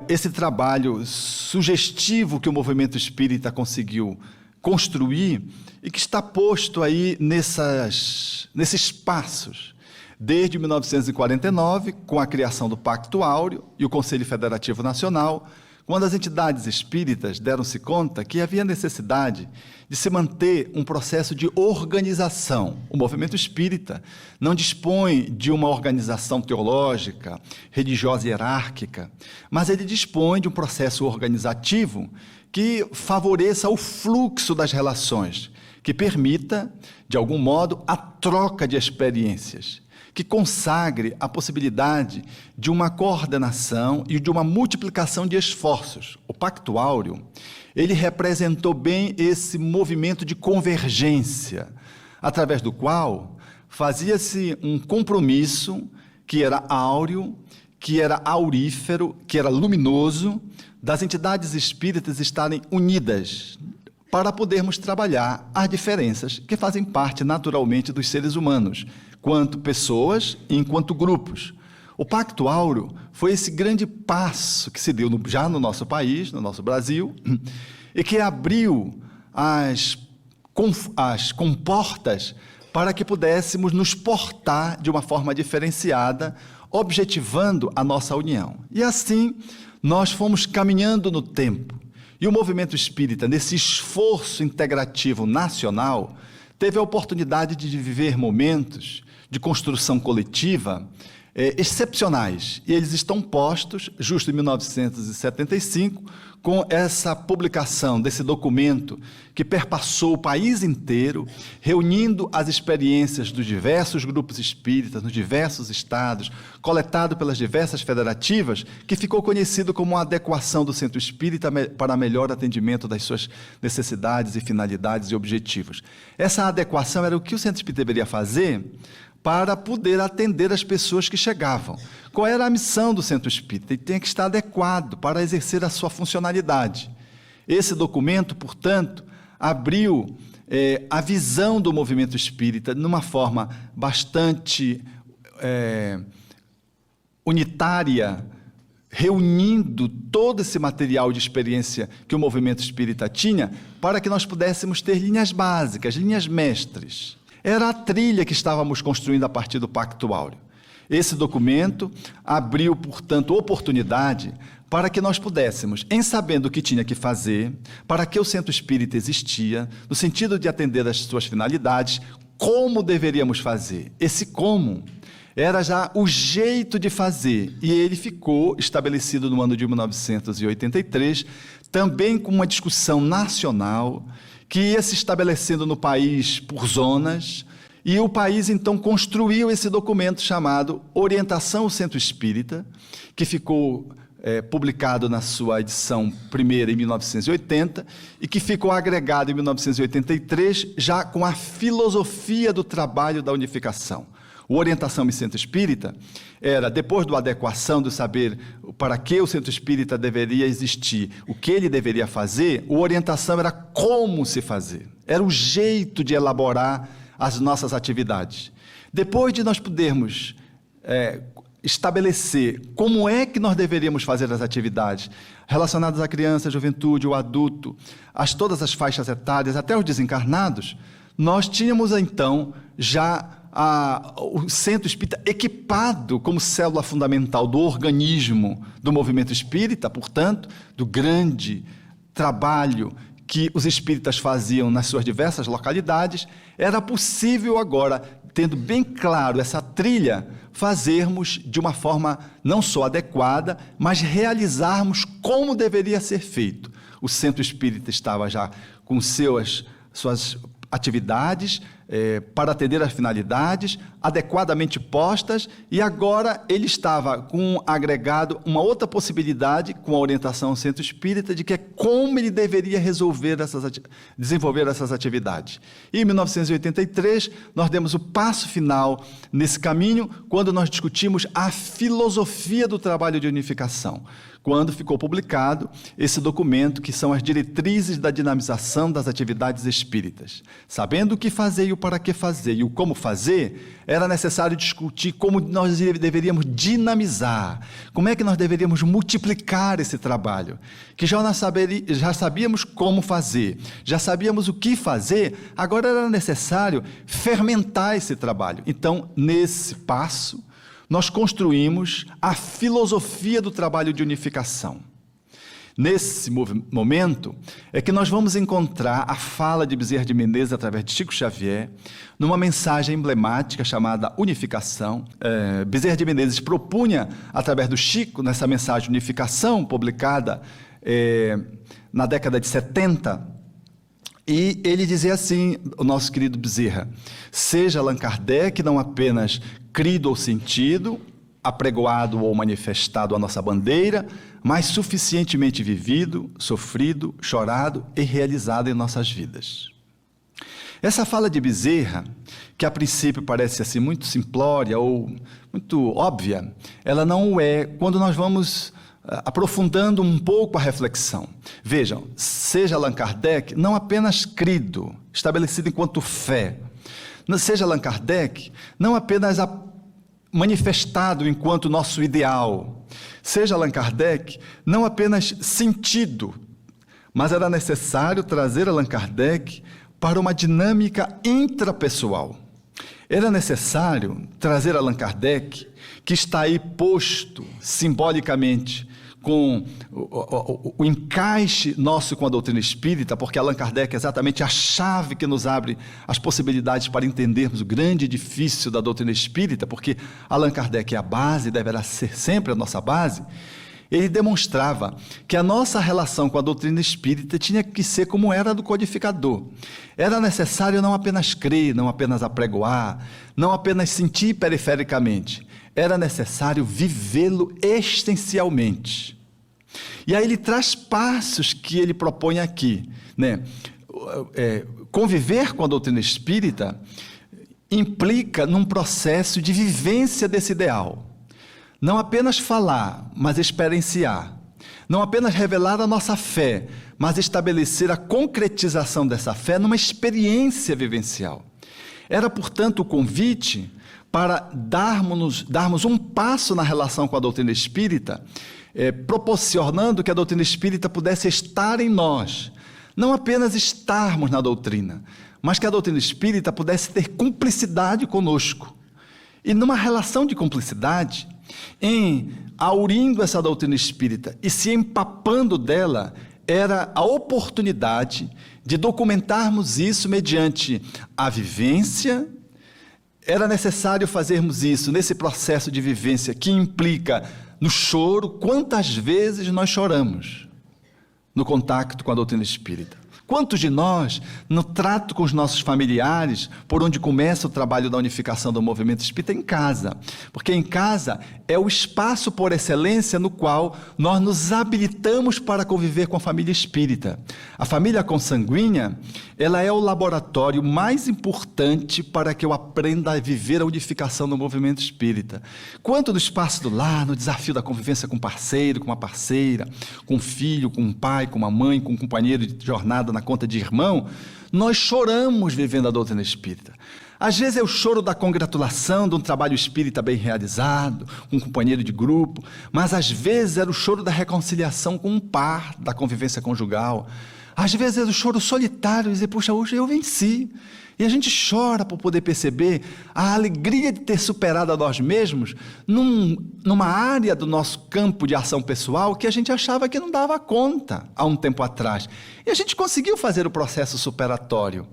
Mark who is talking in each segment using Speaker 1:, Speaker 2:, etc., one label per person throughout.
Speaker 1: Esse trabalho sugestivo que o movimento espírita conseguiu construir e que está posto aí nesses passos, desde 1949, com a criação do Pacto Áureo e o Conselho Federativo Nacional, quando as entidades espíritas deram-se conta que havia necessidade de se manter um processo de organização. O movimento espírita não dispõe de uma organização teológica, religiosa e hierárquica, mas ele dispõe de um processo organizativo que favoreça o fluxo das relações, que permita, de algum modo, a troca de experiências, que consagre a possibilidade de uma coordenação e de uma multiplicação de esforços. O Pacto Áureo, ele representou bem esse movimento de convergência, através do qual fazia-se um compromisso que era áureo, que era aurífero, que era luminoso, das entidades espíritas estarem unidas para podermos trabalhar as diferenças que fazem parte naturalmente dos seres humanos, quanto pessoas e enquanto grupos. O Pacto Áureo foi esse grande passo que se deu já no nosso país, no nosso Brasil, e que abriu as comportas para que pudéssemos nos portar de uma forma diferenciada, objetivando a nossa união. E assim, nós fomos caminhando no tempo. E o movimento espírita, nesse esforço integrativo nacional, teve a oportunidade de viver momentos de construção coletiva excepcionais. E eles estão postos, justo em 1975, com essa publicação desse documento que perpassou o país inteiro, reunindo as experiências dos diversos grupos espíritas, nos diversos estados, coletado pelas diversas federativas, que ficou conhecido como a adequação do centro espírita para melhor atendimento das suas necessidades e finalidades e objetivos. Essa adequação era o que o centro espírita deveria fazer para poder atender as pessoas que chegavam. Qual era a missão do centro espírita? Ele tinha que estar adequado para exercer a sua funcionalidade. Esse documento, portanto, abriu a visão do movimento espírita numa forma bastante unitária, reunindo todo esse material de experiência que o movimento espírita tinha, para que nós pudéssemos ter linhas básicas, linhas mestres. Era a trilha que estávamos construindo a partir do Pacto Áureo. Esse documento abriu, portanto, oportunidade para que nós pudéssemos, em sabendo o que tinha que fazer, para que o centro espírita existia, no sentido de atender às suas finalidades, como deveríamos fazer. Esse como era já o jeito de fazer, e ele ficou estabelecido no ano de 1983, também com uma discussão nacional, que ia se estabelecendo no país por zonas, e o país então construiu esse documento chamado Orientação ao Centro Espírita, que ficou publicado na sua edição primeira em 1980, e que ficou agregado em 1983, já com a filosofia do trabalho da unificação. O Orientação ao Centro Espírita era, depois da adequação, do saber para que o centro espírita deveria existir, o que ele deveria fazer, a orientação era como se fazer, era o jeito de elaborar as nossas atividades. Depois de nós podermos estabelecer como é que nós deveríamos fazer as atividades relacionadas à criança, à juventude, ao adulto, todas as faixas etárias, até os desencarnados, nós tínhamos então já o centro espírita equipado como célula fundamental do organismo do movimento espírita, portanto, do grande trabalho que os espíritas faziam nas suas diversas localidades. Era possível agora, tendo bem claro essa trilha, fazermos de uma forma não só adequada, mas realizarmos como deveria ser feito. O centro espírita estava já com suas atividades para atender às finalidades adequadamente postas, e agora ele estava com agregado uma outra possibilidade com a orientação ao centro espírita de que é como ele deveria desenvolver essas atividades. E em 1983 nós demos o passo final nesse caminho, quando nós discutimos a filosofia do trabalho de unificação. quando ficou publicado esse documento que são as diretrizes da dinamização das atividades espíritas. Sabendo o que fazer e o para que fazer e o como fazer, era necessário discutir como nós deveríamos dinamizar, como é que nós deveríamos multiplicar esse trabalho, que já sabíamos como fazer, já sabíamos o que fazer, agora era necessário fermentar esse trabalho. Então, nesse passo, nós construímos a filosofia do trabalho de unificação. Nesse momento é que nós vamos encontrar a fala de Bezerra de Menezes através de Chico Xavier, numa mensagem emblemática chamada Unificação. Bezerra de Menezes propunha, através do Chico, nessa mensagem Unificação, publicada na década de 70, e ele dizia assim, o nosso querido Bezerra: seja Allan Kardec não apenas crido ou sentido, apregoado ou manifestado a nossa bandeira, mas suficientemente vivido, sofrido, chorado e realizado em nossas vidas. Essa fala de Bezerra, que a princípio parece assim muito simplória ou muito óbvia, ela não o é quando nós vamos aprofundando um pouco a reflexão. Vejam, seja Allan Kardec não apenas crido, estabelecido enquanto fé, seja Allan Kardec não apenas manifestado enquanto nosso ideal, seja Allan Kardec não apenas sentido, mas era necessário trazer Allan Kardec para uma dinâmica intrapessoal. Era necessário trazer Allan Kardec, que está aí posto simbolicamente com o encaixe nosso com a doutrina espírita, porque Allan Kardec é exatamente a chave que nos abre as possibilidades para entendermos o grande edifício da doutrina espírita, porque Allan Kardec é a base, deverá ser sempre a nossa base. Ele demonstrava que a nossa relação com a doutrina espírita tinha que ser como era a do codificador. Era necessário não apenas crer, não apenas apregoar, não apenas sentir perifericamente. Era necessário vivê-lo existencialmente. E aí ele traz passos que ele propõe aqui, né? Conviver com a doutrina espírita implica num processo de vivência desse ideal. Não apenas falar, mas experienciar. Não apenas revelar a nossa fé, mas estabelecer a concretização dessa fé numa experiência vivencial. Era, portanto, o convite para darmos um passo na relação com a doutrina espírita, proporcionando que a doutrina espírita pudesse estar em nós. Não apenas estarmos na doutrina, mas que a doutrina espírita pudesse ter cumplicidade conosco. E numa relação de cumplicidade, em aurindo essa doutrina espírita e se empapando dela, era a oportunidade de documentarmos isso mediante a vivência. Era necessário fazermos isso nesse processo de vivência que implica no choro. Quantas vezes nós choramos no contato com a doutrina espírita? Quantos de nós, no trato com os nossos familiares, por onde começa o trabalho da unificação do movimento espírita? Em casa. Porque em casa é o espaço por excelência no qual nós nos habilitamos para conviver com a família espírita. A família consanguínea, ela é o laboratório mais importante para que eu aprenda a viver a unificação do movimento espírita. Quanto no espaço do lar, no desafio da convivência com um parceiro, com uma parceira, com um filho, com um pai, com uma mãe, com um companheiro de jornada na conta de irmão, nós choramos vivendo a doutrina espírita. Às vezes é o choro da congratulação de um trabalho espírita bem realizado, com um companheiro de grupo, mas às vezes era o choro da reconciliação com um par, da convivência conjugal. Às vezes é o choro solitário, dizer, puxa, hoje eu venci. E a gente chora por poder perceber a alegria de ter superado a nós mesmos numa área do nosso campo de ação pessoal que a gente achava que não dava conta há um tempo atrás. E a gente conseguiu fazer o processo superatório.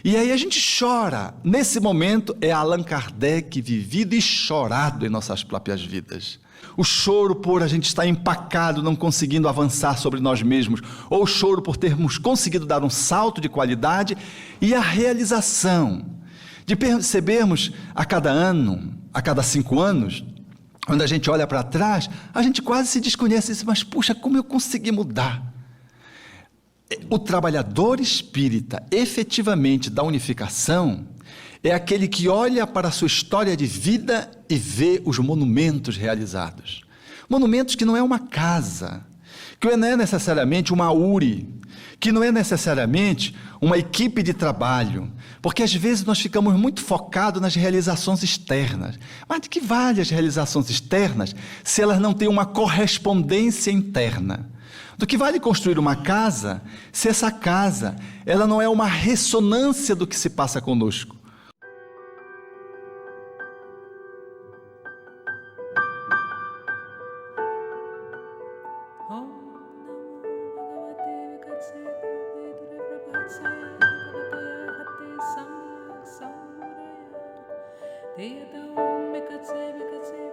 Speaker 1: E aí a gente chora. Nesse momento é Allan Kardec vivido e chorado em nossas próprias vidas. O choro por a gente estar empacado, não conseguindo avançar sobre nós mesmos, ou o choro por termos conseguido dar um salto de qualidade, e a realização de percebermos a cada ano, a cada 5 anos, quando a gente olha para trás, a gente quase se desconhece e diz, mas puxa, como eu consegui mudar? O trabalhador espírita, efetivamente, da unificação, é aquele que olha para a sua história de vida e vê os monumentos realizados. Monumentos que não é uma casa, que não é necessariamente uma URI, que não é necessariamente uma equipe de trabalho, porque às vezes nós ficamos muito focados nas realizações externas. Mas de que vale as realizações externas se elas não têm uma correspondência interna? Do que vale construir uma casa se essa casa ela não é uma ressonância do que se passa conosco?
Speaker 2: Te